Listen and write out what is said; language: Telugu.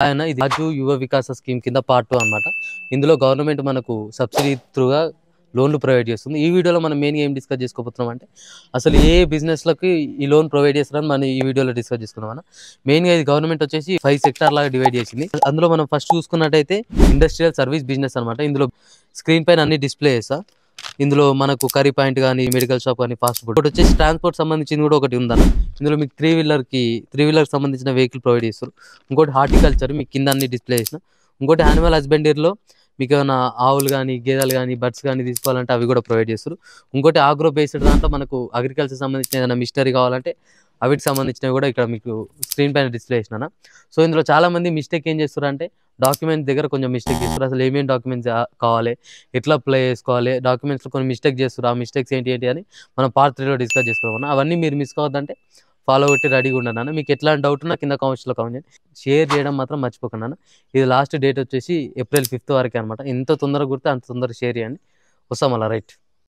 ఆయన ఇది రాజు యువ వికాస స్కీమ్ కింద పార్ట్ 2 అన్నమాట. ఇందులో గవర్నమెంట్ మనకు సబ్సిడీ త్రూగా లోన్లు ప్రొవైడ్ చేస్తుంది. ఈ వీడియోలో మనం మెయిన్‌గా ఏం డిస్కస్ చేసుకోబోతున్నాం అంటే అసలు ఏ బిజినెస్‌లకి ఈ లోన్ ప్రొవైడ్ చేస్తారని మనం ఈ వీడియోలో డిస్కస్ చేసుకుందాం అన్న. మెయిన్‌గా ఇది గవర్నమెంట్ వచ్చేసి 5 సెక్టార్ లాగా డివైడ్ చేసింది. అందులో మనం ఫస్ట్ చూసుకున్నట్టయితే ఇండస్ట్రియల్ సర్వీస్ బిజినెస్ అన్నమాట. ఇందులో స్క్రీన్ పైన అన్ని డిస్ప్లే చేస్తా. ఇందులో మనకు కర్రీ పాయింట్ కానీ, మెడికల్ షాప్ కానీ, ఫాస్ట్ ఫుడ్. ఒకటి వచ్చేసి ట్రాన్స్‌పోర్ట్ సంబంధించింది కూడా ఒకటి ఉందన్న. ఇందులో మీకు త్రీ వీలర్‌కి సంబంధించిన వెహికల్ ప్రొవైడ్ చేస్తారు. ఇంకోటి హార్టికల్చర్ మీకు కింద అన్ని డిస్ప్లే చేసిన. ఇంకోటి యానిమల్ హస్బెండరీలో మీకు ఏమైనా ఆవులు కానీ, గేదెలు కానీ, బర్డ్స్ కానీ తీసుకోవాలంటే అవి కూడా ప్రొవైడ్ చేస్తారు. ఇంకోటి ఆగ్రో బేస్డ్ దాంట్లో మనకు అగ్రికల్చర్ సంబంధించిన ఏదైనా మిషనరీ కావాలంటే అవిటికి సంబంధించినవి కూడా ఇక్కడ మీకు స్క్రీన్ పైన డిస్ప్లే చేసినా. సో ఇందులో చాలామంది మిస్టేక్ ఏం చేస్తారు అంటే డాక్యుమెంట్ దగ్గర కొంచెం మిస్టేక్ చేస్తారు. అసలు ఏమేమి డాక్యుమెంట్స్ కావాలి, ఎట్లా అప్లై చేసుకోవాలి, డాక్యుమెంట్స్లో కొన్ని మిస్టేక్ చేస్తారు. ఆ మిస్టేక్స్ ఏంటి అని మనం పార్ట్ 3లో డిస్కస్ చేసుకోవాలి. అవన్నీ మీరు మిస్ కావద్దంటే ఫాలో కొట్టి రెడీగా ఉండండి అన్న. మీకు ఎట్లాంటి డౌట్ ఉన్నా కింద కామెంట్స్లో కామెంట్ చేయండి. షేర్ చేయడం మాత్రం మర్చిపోకండి అన్న. ఇది లాస్ట్ డేట్ వచ్చేసి ఏప్రిల్ 5 వరకే అనమాట. ఎంత తొందరగా కుడితే అంత తొందరగా షేర్ చేయండి. వస్తాం అలా రైట్.